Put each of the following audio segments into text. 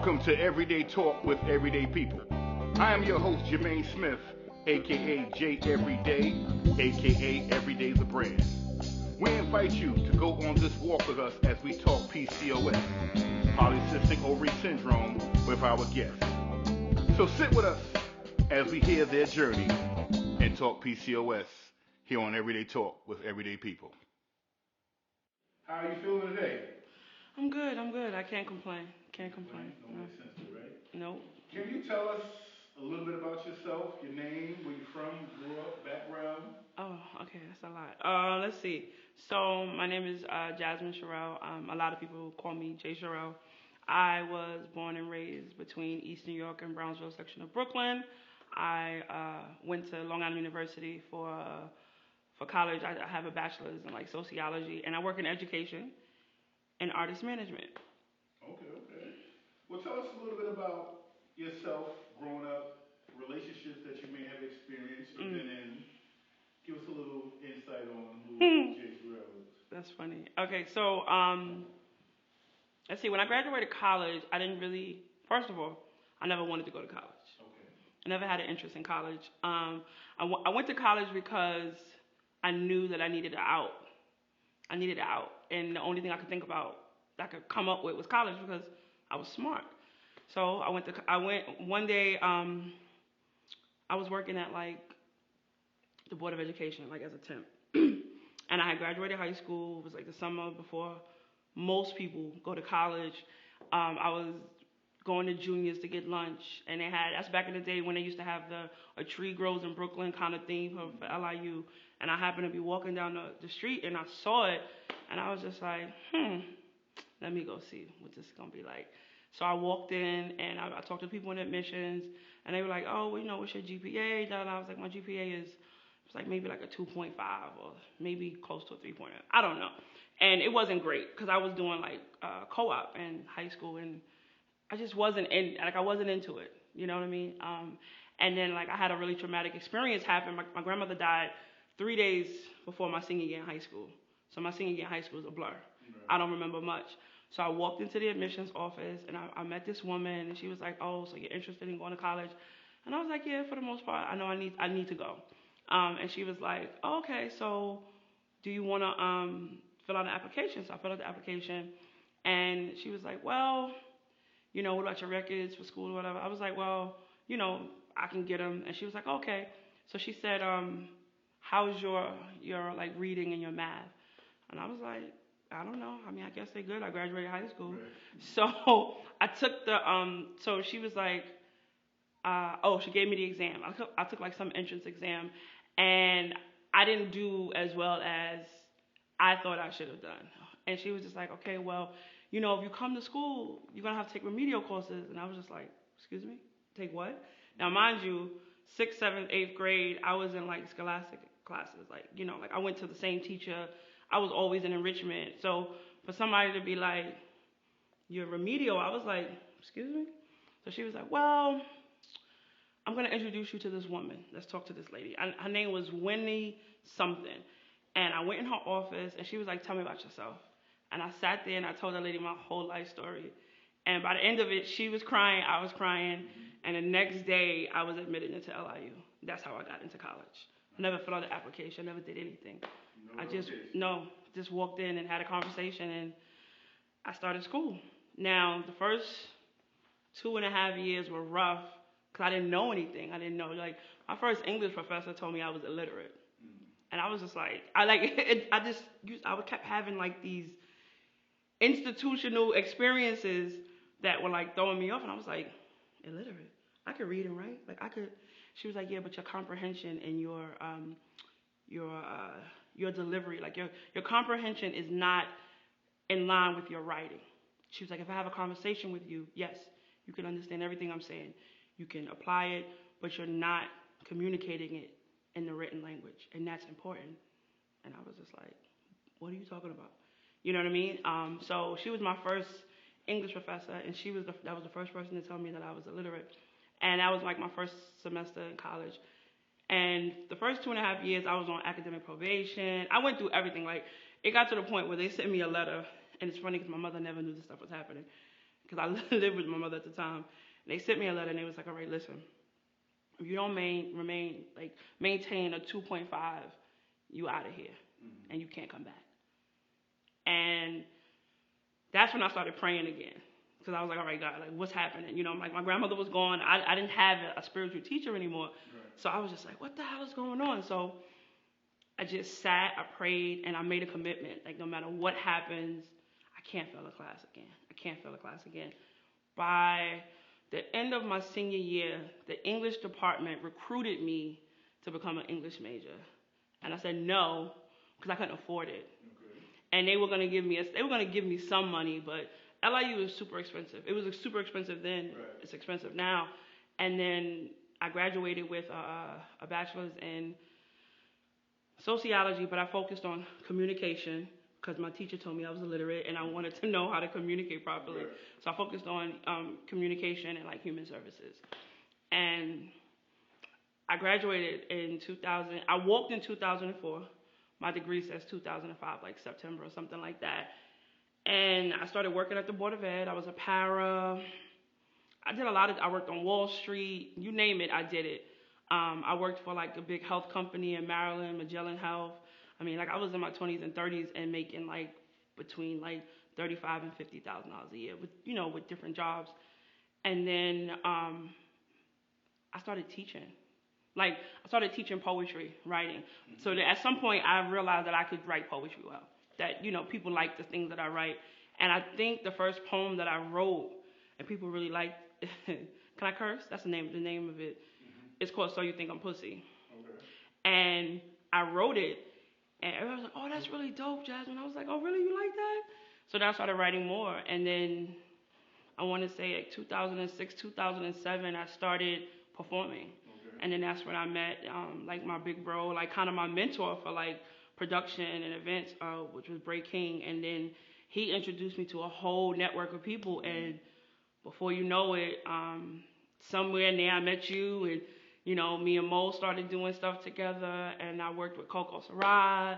Welcome to Everyday Talk with Everyday People. I am your host, Jermaine Smith, aka J Everyday, aka Everyday's a Brand. We invite you to go on this walk with us as we talk PCOS, Polycystic Ovary Syndrome, with our guests. So sit with us as we hear their journey and talk PCOS here on Everyday Talk with Everyday People. How are you feeling today? I'm good. I can't complain. Don't make sense to it, right? Nope. Can you tell us a little bit about yourself, your name, where you're from, grew up, background? Oh, okay, that's a lot. Let's see. So my name is J Sharelle. A lot of people call me J Sharelle. I was born and raised between East New York and Brownsville section of Brooklyn. I went to Long Island University for college. I have a bachelor's in like sociology, and I work in education and artist management. Okay. Well, tell us a little bit about yourself, growing up, relationships that you may have experienced, and then give us a little insight on who J Sharelle is. That's funny. Okay, so let's see. When I graduated college, I didn't really. First of all, I never wanted to go to college. Okay. I never had an interest in college. I went to college because I knew that I needed an out. And the only thing I could think about, that I could come up with, was college because I was smart. So I went one day. I was working at like the Board of Education, like as a temp, and I had graduated high school. It was like the summer before most people go to college. I was going to Juniors to get lunch, and that's back in the day when they used to have a tree grows in Brooklyn kind of theme for LIU. And I happened to be walking down the street, and I saw it, and I was just like, let me go see what this is going to be like. So I walked in, and I talked to people in admissions, and they were like, oh, well, what's your GPA? And I was like, my GPA is like maybe like a 2.5 or maybe close to a 3.0. I don't know. And it wasn't great because I was doing like co-op in high school, and I just wasn't into it. You know what I mean? And then like I had a really traumatic experience happen. My grandmother died 3 days before my senior year in high school. So my senior year in high school is a blur. I don't remember much. So I walked into the admissions office, and I met this woman, and she was like, oh, so you're interested in going to college? And I was like, yeah, for the most part. I know I need to go. And she was like, oh, okay, so do you want to fill out an application? So I filled out the application, and she was like, well, what about your records for school or whatever? I was like, well, I can get them. And she was like, okay. So she said, how's your like reading and your math? And I was like, I don't know. I mean, I guess they're good. I graduated high school. Right. So I took so she was like, she gave me the exam. I took like some entrance exam, and I didn't do as well as I thought I should have done. And she was just like, okay, well, if you come to school, you're going to have to take remedial courses. And I was just like, excuse me? Take what? Now, mind you, 6th, 7th, 8th grade, I was in like scholastic classes. Like, like I went to the same teacher. I was always in enrichment. So for somebody to be like, you're remedial, I was like, excuse me? So she was like, well, I'm going to introduce you to this woman. Let's talk to this lady. Her name was Winnie something. And I went in her office, and she was like, tell me about yourself. And I sat there, and I told that lady my whole life story. And by the end of it, she was crying, I was crying. And the next day, I was admitted into LIU. That's how I got into college. I never filled out the application, never did anything. I just walked in and had a conversation, and I started school. Now, the first 2.5 years were rough because I didn't know anything. I didn't know, like, my first English professor told me I was illiterate. And I was just like, I kept having like these institutional experiences that were like throwing me off, and I was like, illiterate? I could read and write. Like I could. She was like, yeah, but your comprehension and your delivery, like your comprehension is not in line with your writing. She was like, if I have a conversation with you, yes, you can understand everything I'm saying. You can apply it, but you're not communicating it in the written language, and that's important. And I was just like, what are you talking about? You know what I mean? So she was my first English professor, and that was the first person to tell me that I was illiterate. And that was like my first semester in college. And the first 2.5 years, I was on academic probation. I went through everything. Like, it got to the point where they sent me a letter, and it's funny because my mother never knew this stuff was happening. because I lived with my mother at the time. And they sent me a letter, and they was like, all right, listen, if you don't maintain a 2.5, you out of here, and you can't come back. And that's when I started praying again, because I was like, all right, God, like, what's happening? You know, like, my grandmother was gone. I didn't have a spiritual teacher anymore. Right. So I was just like, what the hell is going on? So I just sat, I prayed, and I made a commitment. Like, no matter what happens, I can't fail a class again. I can't fail a class again. By the end of my senior year, the English department recruited me to become an English major. And I said no, because I couldn't afford it. Okay. And they were going to give me some money, but LIU is super expensive. It was super expensive then. Right. It's expensive now. And then I graduated with a bachelor's in sociology, but I focused on communication because my teacher told me I was illiterate and I wanted to know how to communicate properly. Right. So I focused on communication and like human services. And I graduated in 2000. I walked in 2004. My degree says 2005, like September or something like that. And I started working at the Board of Ed. I was a para. I worked on Wall Street. You name it, I did it. I worked for like a big health company in Maryland, Magellan Health. I mean, like I was in my 20s and 30s and making like between like $35,000 and $50,000 a year with different jobs. And then I started teaching. Like I started teaching poetry, writing. So that at some point I realized that I could write poetry well. That, people like the things that I write. And I think the first poem that I wrote and people really liked, can I curse? That's the name of it. Mm-hmm. It's called So You Think I'm Pussy. Okay. And I wrote it and everyone was like, oh, that's really dope, Jasmine. I was like, oh, really? You like that? So then I started writing more. And then I want to say like 2006, 2007, I started performing. Okay. And then that's when I met like my big bro, like kind of my mentor for like production and events, which was Bray King. And then he introduced me to a whole network of people. And before you know it, somewhere in there I met you, and me and Mo started doing stuff together, and I worked with Coco Sarai,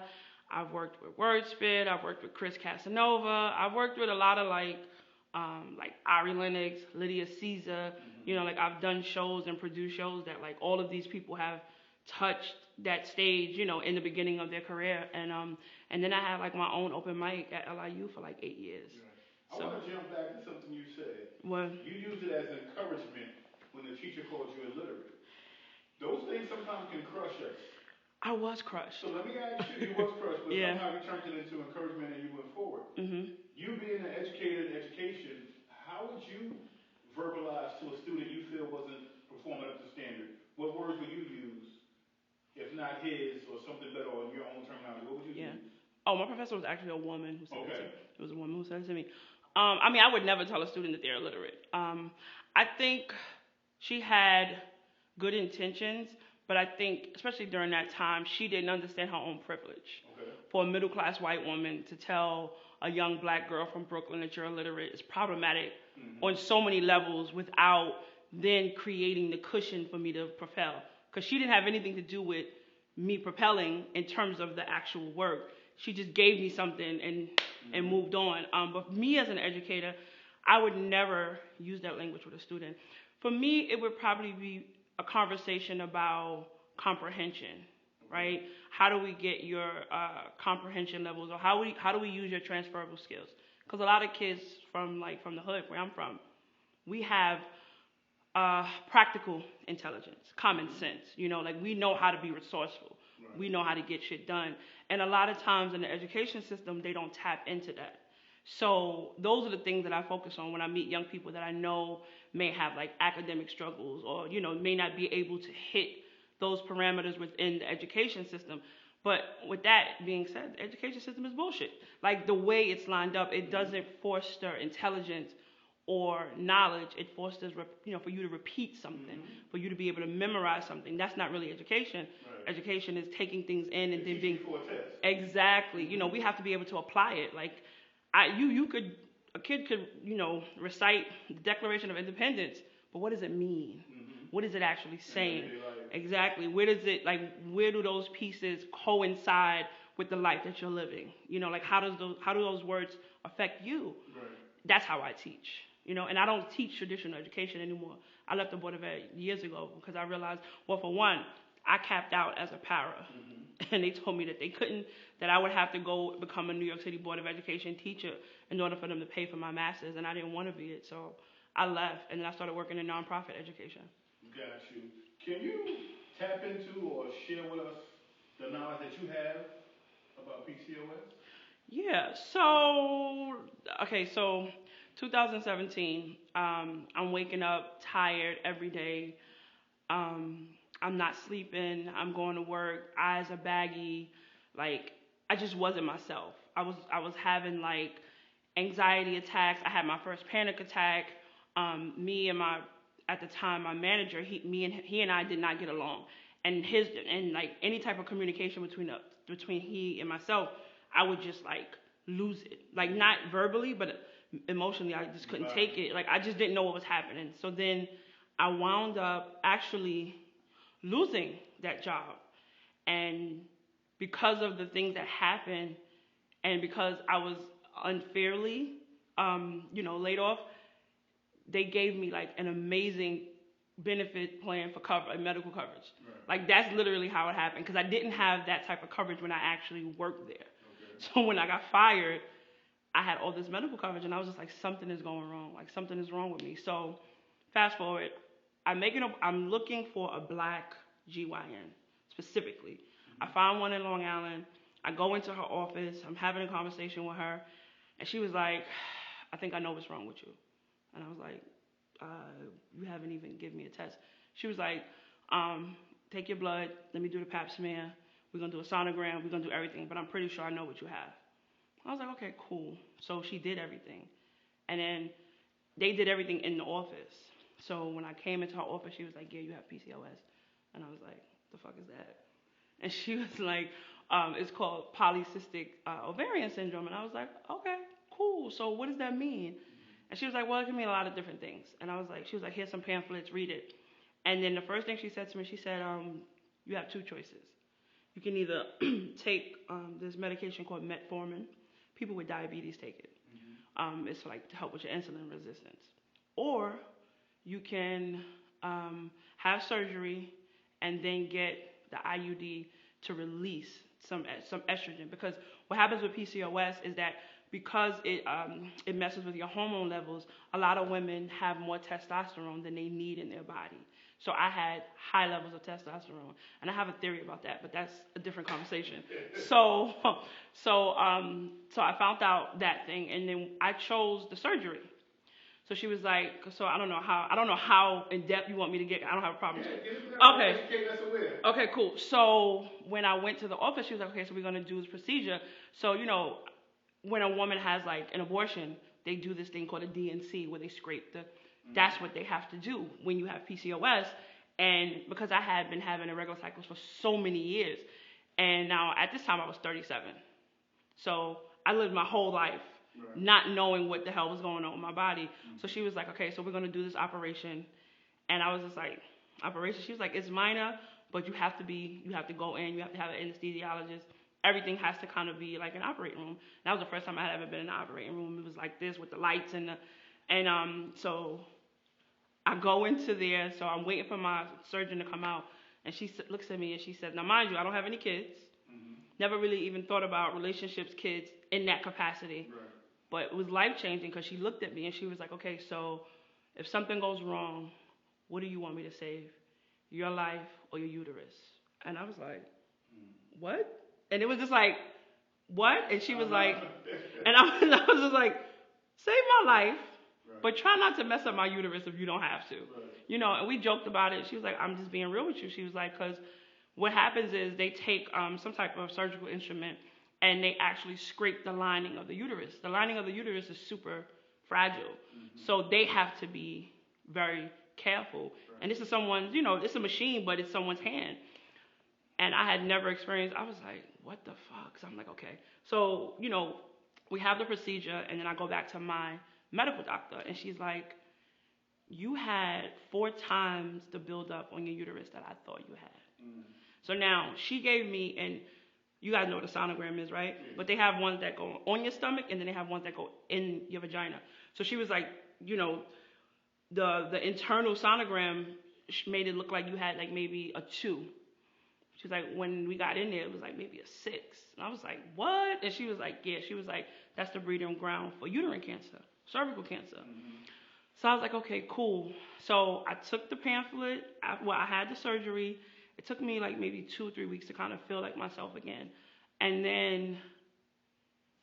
I've worked with Wordspit, I've worked with Chris Casanova, I've worked with a lot of like Ari Lennox, Lydia Caesar, like I've done shows and produced shows that like all of these people have touched that stage, in the beginning of their career, and then I had like my own open mic at LIU for like 8 years. Right. I want to jump back to something you said. What? You used it as encouragement when the teacher called you illiterate. Those things sometimes can crush us. I was crushed. So let me ask you was crushed, but somehow you turned it into encouragement and you went forward. Mm-hmm. You being an educator in education, how would you verbalize to a student you feel wasn't performing up to standard? What words would you use, if not his or something better or in your own terminology? What would you use? Oh, my professor was actually a woman who said it to me. It was a woman who said it to me. I mean, I would never tell a student that they're illiterate. I think she had good intentions, but I think, especially during that time, she didn't understand her own privilege. Okay. For a middle-class white woman to tell a young black girl from Brooklyn that you're illiterate is problematic on so many levels without then creating the cushion for me to propel. Because she didn't have anything to do with me propelling in terms of the actual work. She just gave me something and moved on. But me as an educator, I would never use that language with a student. For me, it would probably be a conversation about comprehension, right? How do we get your comprehension levels, or how do we use your transferable skills? Because a lot of kids from the hood where I'm from, we have practical intelligence, common sense. Like we know how to be resourceful. Right. We know how to get shit done. And a lot of times in the education system, they don't tap into that. So those are the things that I focus on when I meet young people that I know may have like academic struggles or, may not be able to hit those parameters within the education system. But with that being said, the education system is bullshit. Like the way it's lined up, it doesn't foster intelligence or knowledge. It fosters, for you to repeat something, for you to be able to memorize something. That's not really education. Right. Education is taking things in and then being for a test. Exactly. We have to be able to apply it. Like a kid could, recite the Declaration of Independence, but what does it mean? Mm-hmm. What is it actually saying? Exactly. Where do those pieces coincide with the life that you're living? Like how do those words affect you? Right. That's how I teach. and I don't teach traditional education anymore. I left the Board of Ed years ago because I realized, well, for one, I capped out as a para. And they told me that they couldn't, that I would have to go become a New York City Board of Education teacher in order for them to pay for my master's, and I didn't want to be it. So I left, and then I started working in nonprofit education. Got you. Can you tap into or share with us the knowledge that you have about PCOS? Yeah, so 2017, I'm waking up tired every day. I'm not sleeping. I'm going to work. Eyes are baggy. Like, I just wasn't myself. I was having like anxiety attacks. I had my first panic attack. Me and at the time my manager, he and I did not get along. And like any type of communication between he and myself, I would just like lose it. Like, not verbally, but emotionally, I just couldn't take it. Like, I just didn't know what was happening. So then I wound up actually losing that job. And because of the things that happened, and because I was unfairly, laid off, they gave me like an amazing benefit plan for medical coverage. Right. Like, that's literally how it happened, because I didn't have that type of coverage when I actually worked there. Okay. So when I got fired, I had all this medical coverage, and I was just like, something is going wrong. Like, something is wrong with me. So fast forward, I'm looking for a black GYN specifically. Mm-hmm. I found one in Long Island. I go into her office. I'm having a conversation with her, and she was like, I think I know what's wrong with you. And I was like, you haven't even given me a test. She was like, take your blood. Let me do the pap smear. We're going to do a sonogram. We're going to do everything, but I'm pretty sure I know what you have. I was like, okay, cool. So she did everything. And then they did everything in the office. So when I came into her office, she was like, yeah, you have PCOS. And I was like, the fuck is that? And she was like, it's called Polycystic Ovarian Syndrome. And I was like, okay, cool. So what does that mean? And she was like, well, it can mean a lot of different things. And she was like, here's some pamphlets, read it. And then the first thing she said to me, she said, you have two choices. You can either take this medication called metformin. People with diabetes take it. Mm-hmm. It's like to help with your insulin resistance. Or you can have surgery and then get the IUD to release some estrogen. Because what happens with PCOS is that because it messes with your hormone levels, a lot of women have more testosterone than they need in their body. So I had high levels of testosterone, and I have a theory about that, but that's a different conversation. So I found out that thing, and then I chose the surgery. So she was like, so I don't know how in depth you want me to get. I don't have a problem. Okay, cool. So when I went to the office, she was like, okay, so we're gonna do this procedure. So when a woman has like an abortion, they do this thing called a DNC where they scrape the. That's what they have to do when you have PCOS. And because I had been having irregular cycles for so many years, and now at this time I was 37, so I lived my whole life not knowing what the hell was going on with my body. Mm-hmm. So she was like, okay, so we're gonna do this operation, and I was just like, operation? She was like, it's minor, but you have to go in, you have to have an anesthesiologist. Everything has to kind of be like an operating room. That was the first time I had ever been in an operating room. It was like this with the lights so I go into there. So I'm waiting for my surgeon to come out, and she looks at me and she says, now mind you, I don't have any kids. Mm-hmm. Never really even thought about relationships, kids in that capacity. Right. But it was life changing because she looked at me and she was like, okay, so if something goes wrong, what do you want me to save? Your life or your uterus? And I was like, what? And it was just like, what? And she was like, and I was just like, save my life, but try not to mess up my uterus if you don't have to. Right. And we joked about it. She was like, I'm just being real with you. She was like, because what happens is they take some type of surgical instrument and they actually scrape the lining of the uterus. The lining of the uterus is super fragile. Mm-hmm. So they have to be very careful. Right. And this is someone's, it's a machine, but it's someone's hand. And I had never experienced, I was like, what the fuck? So I'm like, okay. So, we have the procedure, and then I go back to my medical doctor, and she's like, you had 4 times the buildup on your uterus that I thought you had. Mm. So now she gave me, and you guys know what a sonogram is, right? Yeah. But they have ones that go on your stomach, and then they have ones that go in your vagina. So she was like, you know, the internal sonogram made it look like you had like maybe a 2. She's like, when we got in there, it was like maybe a 6. And I was like, what? And she was like, yeah. She was like, that's the breeding ground for uterine cancer, cervical cancer. Mm-hmm. So I was like, okay, cool. So I took the pamphlet. I had the surgery. It took me like maybe 2 or 3 weeks to kind of feel like myself again. And then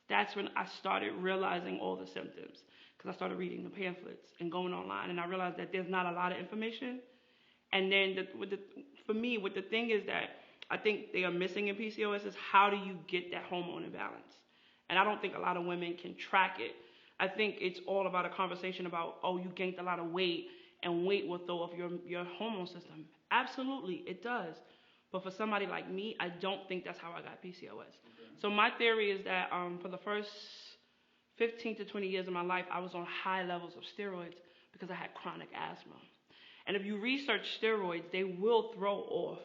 that's when I started realizing all the symptoms, because I started reading the pamphlets and going online, and I realized that there's not a lot of information. And then for me, what the thing is that I think they are missing in PCOS is, how do you get that hormone imbalance? And I don't think a lot of women can track it. I think it's all about a conversation about, oh, you gained a lot of weight, and weight will throw off your hormone system. Absolutely, it does. But for somebody like me, I don't think that's how I got PCOS. Okay. So my theory is that for the first 15 to 20 years of my life, I was on high levels of steroids because I had chronic asthma. And if you research steroids, they will throw off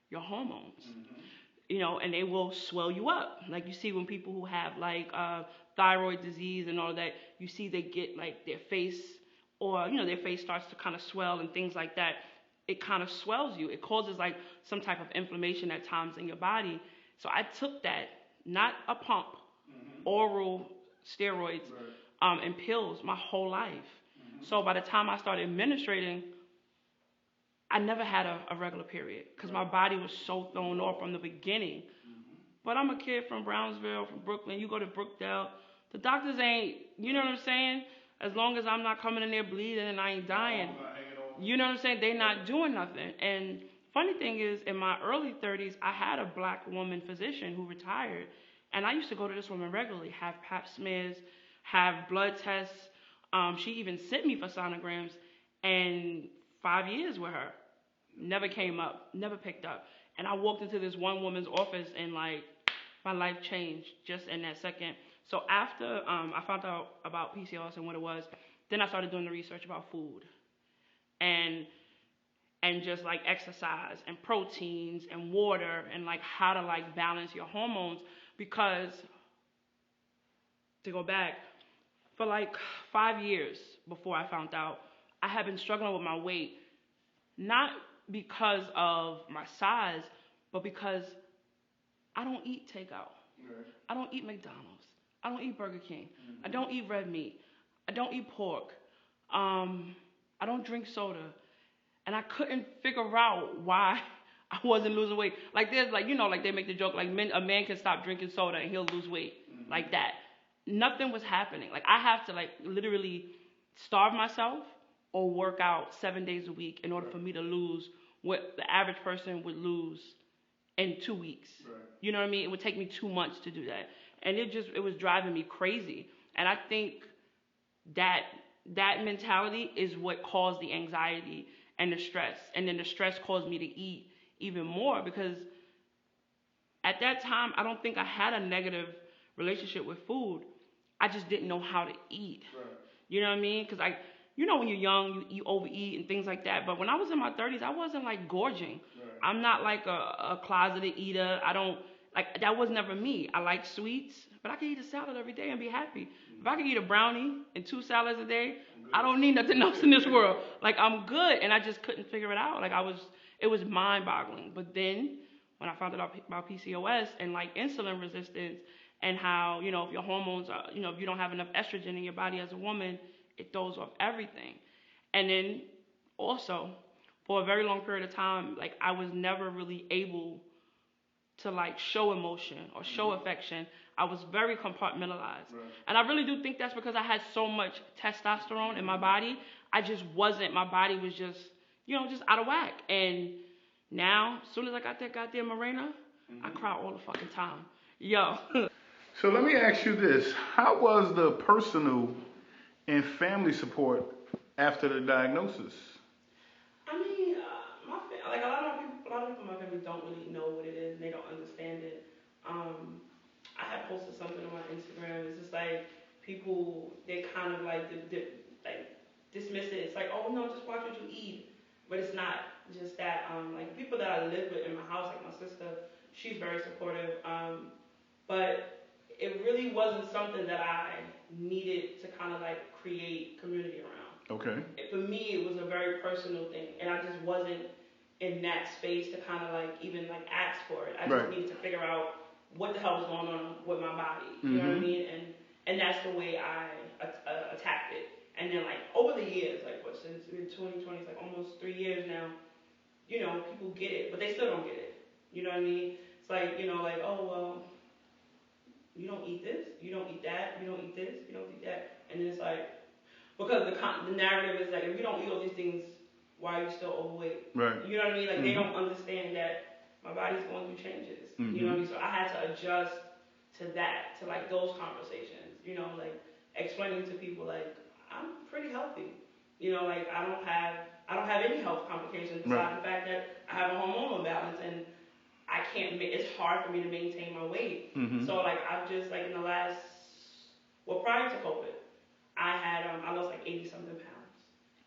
your hormones, mm-hmm. you know, and they will swell you up. Like you see when people who have like thyroid disease and all that, you see they get like their face, or, you know, their face starts to kind of swell and things like that. It kind of swells you. It causes like some type of inflammation at times in your body. So I took that, not a pump, mm-hmm. oral steroids, right. And pills my whole life. Mm-hmm. So by the time I started menstruating, I never had a regular period because my body was so thrown off from the beginning. Mm-hmm. But I'm a kid from Brownsville, from Brooklyn. You go to Brookdale, the doctors ain't, you know what I'm saying? As long as I'm not coming in there bleeding and I ain't dying, you know what I'm saying? They're not doing nothing. And funny thing is, in my early 30s, I had a black woman physician who retired. And I used to go to this woman regularly, have pap smears, have blood tests. She even sent me for sonograms. And 5 years with her, never came up, never picked up. And I walked into this one woman's office and like my life changed just in that second. So after I found out about PCOS and what it was, then I started doing the research about food and just like exercise and proteins and water and like how to like balance your hormones. Because to go back, for like 5 years before I found out, I had been struggling with my weight, not because of my size, but because I don't eat takeout. Right. I don't eat McDonald's. I don't eat Burger King. Mm-hmm. I don't eat red meat. I don't eat pork. I don't drink soda. And I couldn't figure out why I wasn't losing weight. Like there's like, you know, like they make the joke, like a man can stop drinking soda and he'll lose weight. Mm-hmm. Like that. Nothing was happening. Like I have to like literally starve myself or work out 7 days a week in order for me to lose what the average person would lose in 2 weeks. Right. You know what I mean? It would take me 2 months to do that. And it was driving me crazy. And I think that mentality is what caused the anxiety and the stress. And then the stress caused me to eat even more, because at that time, I don't think I had a negative relationship with food. I just didn't know how to eat. Right. You know what I mean? Because you know, when you're young, you overeat and things like that. But when I was in my 30s, I wasn't like gorging. Right. I'm not like a closeted eater. I don't like, that was never me. I like sweets, but I can eat a salad every day and be happy. Mm-hmm. If I can eat a brownie and 2 salads a day, I don't need nothing else in this world. Like I'm good, and I just couldn't figure it out. Like it was mind-boggling. But then when I found out about PCOS and like insulin resistance and how, you know, if your hormones are, you know, if you don't have enough estrogen in your body as a woman, it throws off everything. And then also, for a very long period of time, like I was never really able to like show emotion or show affection. I was very compartmentalized. Right. And I really do think that's because I had so much testosterone in my body. My body was just, you know, just out of whack. And now, as soon as I got that goddamn Mirena, I cry all the fucking time. Yo. So let me ask you this. How was the personal and family support after the diagnosis? I mean, like a lot of people in my family don't really know what it is, and they don't understand it. I had posted something on my Instagram. It's just like people, they kind of like dismiss it. It's like, oh no, just watch what you eat. But it's not just that. Like people that I live with in my house, like my sister, she's very supportive. But it really wasn't something that I needed to kind of like create community around. Okay. For me, it was a very personal thing, and I just wasn't in that space to kind of like even like ask for it. I just needed to figure out what the hell was going on with my body. You know what I mean? And that's the way I attacked it. And then like over the years, like what, since 2020, it's like almost 3 years now, you know, people get it, but they still don't get it. You know what I mean? It's like, you know, like, oh, well, you don't eat this, you don't eat that, you don't eat this, you don't eat that. And then it's like, because the narrative is like, if you don't eat all these things, why are you still overweight? Right. You know what I mean? Like, they don't understand that my body's going through changes. You know what I mean? So I had to adjust to that, to like those conversations, you know, like explaining to people like, I'm pretty healthy. You know, like I don't have any health complications besides the fact that I have a hormonal imbalance and I can't. It's hard for me to maintain my weight. So like I've just like in the last, well, prior to COVID, I lost like 80 something pounds,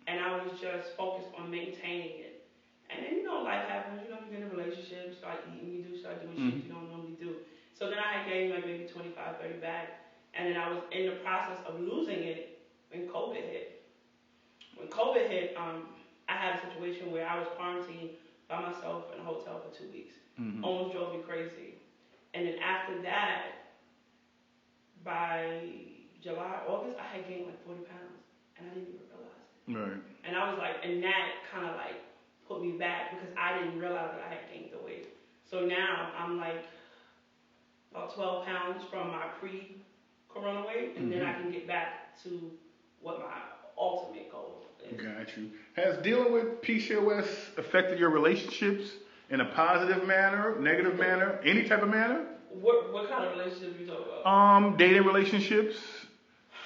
and I was just focused on maintaining it. And then you know life happens. You know you get in a relationship, start eating, start doing shit you don't normally do. So then I had gained like maybe 25, 30 back, and then I was in the process of losing it when COVID hit. When COVID hit, I had a situation where I was quarantined by myself in a hotel for 2 weeks. Almost drove me crazy. And then after that, by July, August, I had gained like 40 pounds. And I didn't even realize it. Right. And I was like, and that kind of like put me back because I didn't realize that I had gained the weight. So now I'm like about 12 pounds from my pre-corona weight. And then I can get back to what my ultimate goal is. Got you. Has dealing with PCOS affected your relationships in a positive manner, negative manner, any type of manner? What kind of relationship are you talking about? Dating relationships,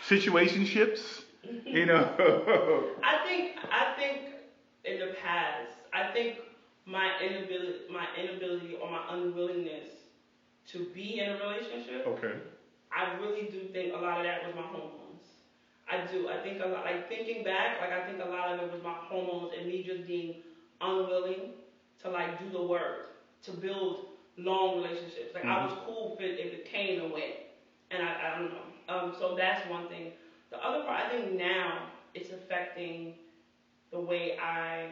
situationships, you know. I think in the past, I think my inability or my unwillingness to be in a relationship. Okay. I really do think a lot of that was my hormones. I do. I think a lot, like thinking back, like I think a lot of it was my hormones and me just being unwilling to like do the work to build long relationships. Like I was cool if it came and went, and I don't know. So that's one thing. The other part, I think now it's affecting the way I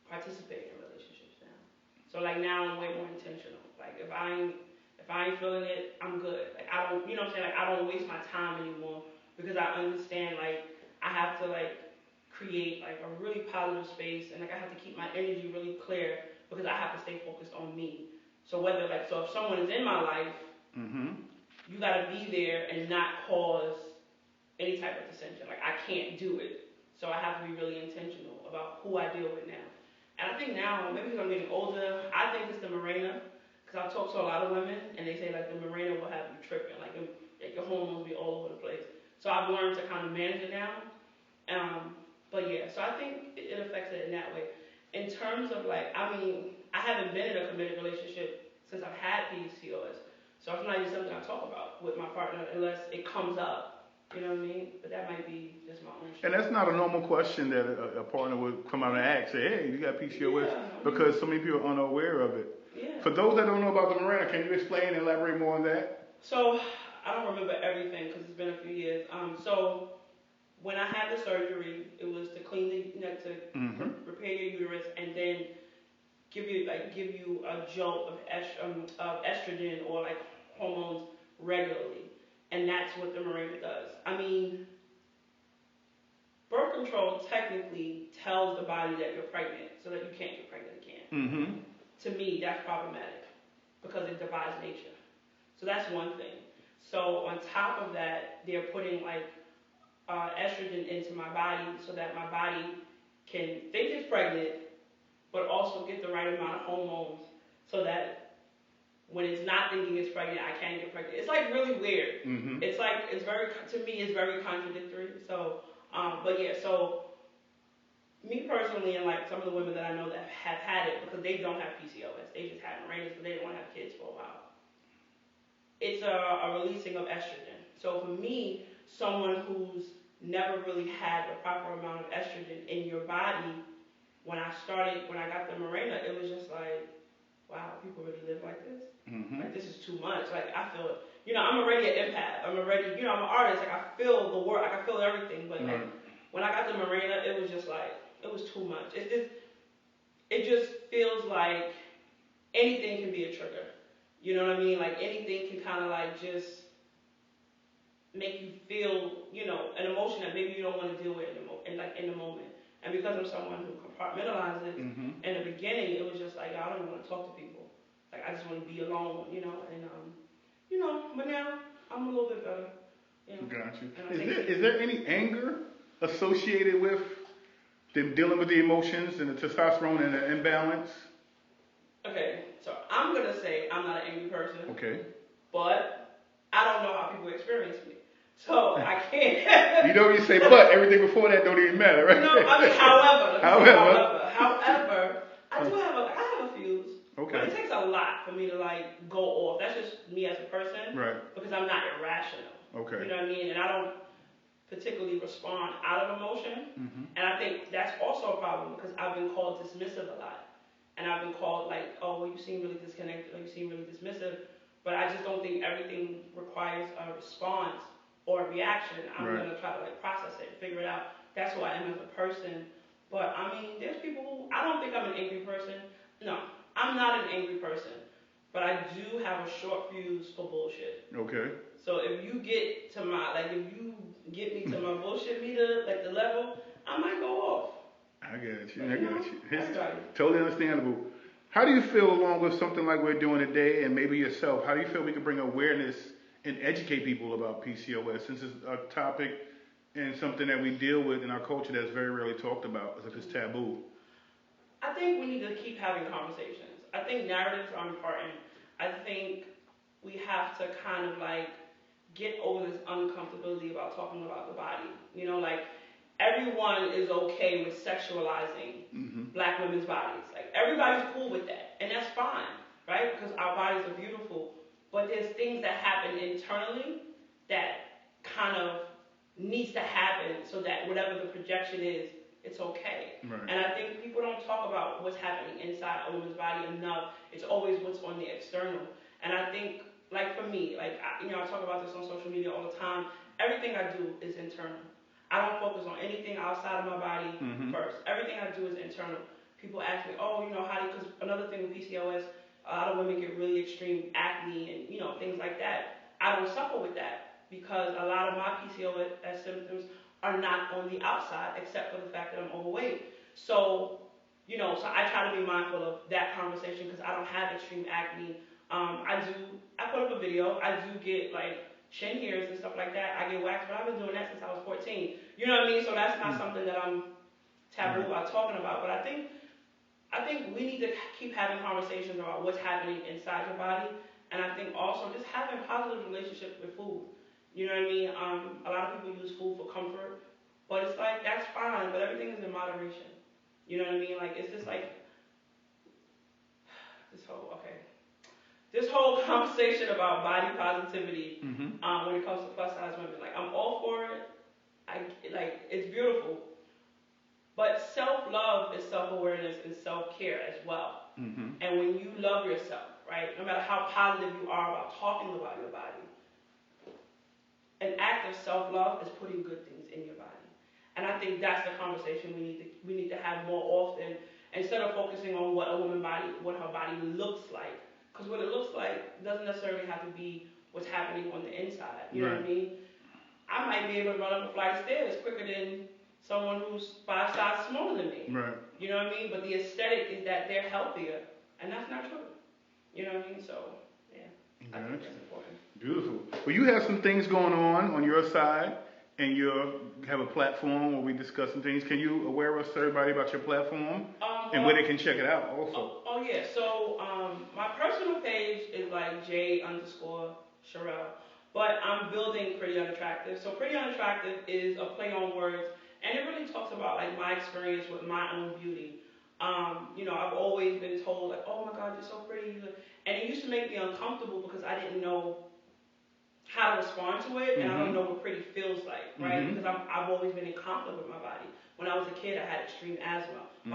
participate in relationships now. So like now I'm way more intentional. Like if I ain't feeling it, I'm good. Like I don't, you know what I'm saying? Like I don't waste my time anymore. Because I understand, like, I have to, like, create, like, a really positive space, and, like, I have to keep my energy really clear because I have to stay focused on me. So if someone is in my life, you got to be there and not cause any type of dissension. Like, I can't do it. So I have to be really intentional about who I deal with now. And I think now, maybe because I'm getting older, I think it's the Mirena. Because I've talked to a lot of women, and they say, like, the Mirena will have you tripping. Like your hormones will be all over the place. So I've learned to kind of manage it now. But yeah, so I think it affects it in that way. In terms of like, I mean, I haven't been in a committed relationship since I've had PCOS. So it's not even something I talk about with my partner unless it comes up. You know what I mean? But that might be just my own shit. And that's not a normal question that a partner would come out and ask, say, hey, you got PCOS? Yeah, because so many people are unaware of it. Yeah. For those that don't know about the Mirena, can you explain and elaborate more on that? So I don't remember everything because it's been a few years. So when I had the surgery, it was to clean to repair your uterus and then give you a jolt of estrogen or like hormones regularly, and that's what the Mirena does. I mean, birth control technically tells the body that you're pregnant so that you can't get pregnant again. To me, that's problematic because it defies nature. So that's one thing. So on top of that, they're putting like estrogen into my body so that my body can think it's pregnant, but also get the right amount of hormones so that when it's not thinking it's pregnant, I can get pregnant. It's like really weird. It's like, to me, it's very contradictory. So, but yeah, so me personally and like some of the women that I know that have had it because they don't have PCOS, they just have Mirenas, but they don't want to have kids for a while. It's a releasing of estrogen. So for me, someone who's never really had the proper amount of estrogen in your body, when I got the Mirena, it was just like, wow, people really live like this. Mm-hmm. Like this is too much. Like I feel, I'm already an empath. I'm already, I'm an artist. Like I feel the work. Like I feel everything. But like when I got to Marina, it was just like it was too much. It just feels like anything can be a trigger. You know what I mean? Like anything can kind of like just make you feel, an emotion that maybe you don't want to deal with in the moment. And because I'm someone who compartmentalizes, in the beginning it was just like I don't even want to talk to people. Like I just want to be alone, but now I'm a little bit better. Got you. Is there any anger associated with them dealing with the emotions and the testosterone and the imbalance? Okay, so I'm gonna say I'm not an angry person. Okay. But I don't know how people experience me. So I can't. You know you say but, everything before that don't even matter, right? No, I mean however, I do have a fuse. Okay. But it takes a lot for me to like go off. That's just me as a person. Right. Because I'm not irrational. Okay. You know what I mean? And I don't particularly respond out of emotion. And I think that's also a problem because I've been called dismissive a lot. And I've been called like, oh, well, you seem really disconnected, or you seem really dismissive. But I just don't think everything requires a response or a reaction. I'm going to try to like process it and figure it out. That's who I am as a person. But I mean, there's people who, I don't think I'm an angry person. No, I'm not an angry person. But I do have a short fuse for bullshit. Okay. So if you get to if you get me to my bullshit meter, like the level, I might go off. I got you. It's everybody. Totally understandable. How do you feel along with something like we're doing today, and maybe yourself? How do you feel we can bring awareness and educate people about PCOS, since it's a topic and something that we deal with in our culture that's very rarely talked about, as if it's taboo? I think we need to keep having conversations. I think narratives are important. I think we have to kind of like get over this uncomfortability about talking about the body. Everyone is okay with sexualizing black women's bodies. Like everybody's cool with that, and that's fine, right? Because our bodies are beautiful. But there's things that happen internally that kind of needs to happen so that whatever the projection is, it's okay. Right. And I think people don't talk about what's happening inside a woman's body enough. It's always what's on the external. And I think, like for me, I talk about this on social media all the time. Everything I do is internal. I don't focus on anything outside of my body first. Everything I do is internal. People ask me, because another thing with PCOS, a lot of women get really extreme acne and, things like that. I don't suffer with that because a lot of my PCOS symptoms are not on the outside except for the fact that I'm overweight. So I try to be mindful of that conversation because I don't have extreme acne. I put up a video. I do get chin hairs and stuff like that. I get waxed, but I've been doing that since I was 14. You know what I mean? So that's not something that I'm taboo about talking about. But I think we need to keep having conversations about what's happening inside your body. And I think also just having a positive relationship with food. You know what I mean? A lot of people use food for comfort, but it's that's fine, but everything is in moderation. You know what I mean? It's just this whole conversation about body positivity when it comes to plus size women. I'm all for it. It's beautiful. But self-love is self-awareness and self-care as well. And when you love yourself, right, no matter how positive you are about talking about your body, an act of self-love is putting good things in your body. And I think that's the conversation we need to have more often, instead of focusing on what her body looks like. Because what it looks like doesn't necessarily have to be what's happening on the inside. You know what I mean? I might be able to run up a flight of stairs quicker than someone who's 5 sizes smaller than me. Right. You know what I mean? But the aesthetic is that they're healthier, and that's not true. You know what I mean? So, yeah, I think that's important. Beautiful. Well, you have some things going on your side, and you have a platform where we discuss some things. Can you aware us, everybody, about your platform and where they can check it out also? Yeah. So my personal page is J_Sharelle, but I'm building Pretty Unattractive. So Pretty Unattractive is a play on words, and it really talks about my experience with my own beauty. I've always been told oh my God, you're so pretty, and it used to make me uncomfortable because I didn't know how to respond to it, and I don't know what pretty feels like, right? Because I've always been in conflict with my body. When I was a kid, I had extreme asthma. I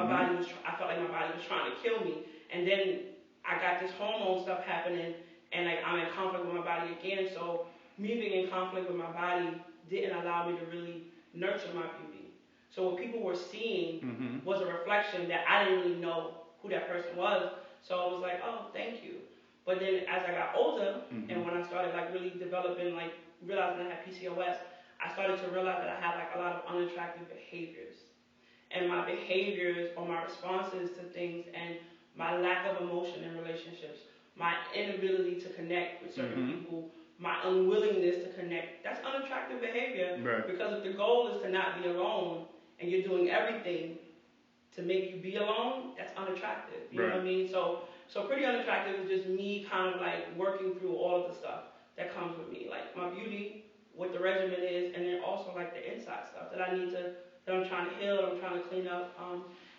felt like my body was trying to kill me, and then I got this hormone stuff happening, and like I'm in conflict with my body again. So me being in conflict with my body didn't allow me to really nurture my beauty. So what people were seeing was a reflection that I didn't really know who that person was. So I was like, oh, thank you. But then as I got older, and when I started like really developing, like realizing I had PCOS, I started to realize that I had like a lot of unattractive behaviors. And my behaviors or my responses to things and my lack of emotion in relationships, my inability to connect with certain people, my unwillingness to connect, that's unattractive behavior. Right. Because if the goal is to not be alone and you're doing everything to make you be alone, that's unattractive. You know what I mean? So pretty unattractive is just me kind of like working through all of the stuff that comes with me. Like my beauty, what the regimen is, and then also like the inside stuff that that I'm trying to heal, that I'm trying to clean up.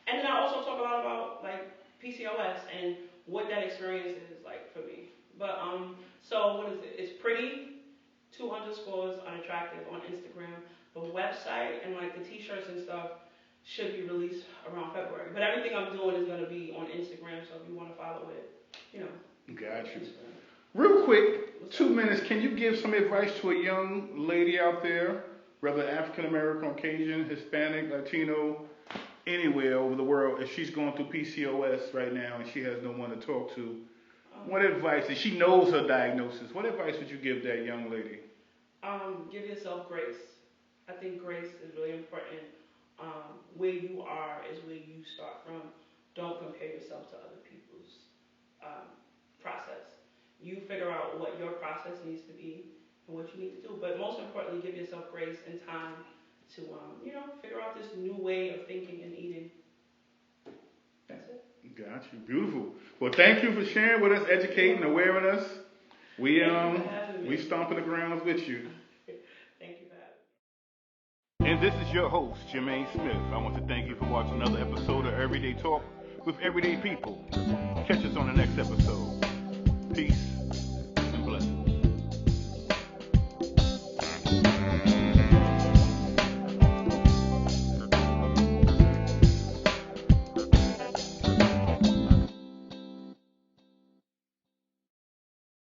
And then I also talk a lot about like PCOS and what that experience is like for me. But so what is it? It's pretty 2 underscores unattractive on Instagram. The website and like the t-shirts and stuff should be released around February. But everything I'm doing is going to be on Instagram, so if you want to follow it, you know. Got you. Real quick, 2 minutes, can you give some advice to a young lady out there, whether African American, Caucasian, Hispanic, Latino, anywhere over the world, if she's going through PCOS right now and she has no one to talk to? What advice, if she knows her diagnosis, what advice would you give that young lady? Give yourself grace. I think grace is really important. Where you are is where you start from. Don't compare yourself to other people's process. You figure out what your process needs to be and what you need to do. But most importantly, give yourself grace and time to, figure out this new way of thinking and eating. That's it. Got you. Beautiful. Well, thank you for sharing with us, educating, awareing us. We stomping the grounds with you. Thank you for having me. And this is your host, Jermaine Smith. I want to thank you for watching another episode of Everyday Talk with Everyday People. Catch us on the next episode. Peace.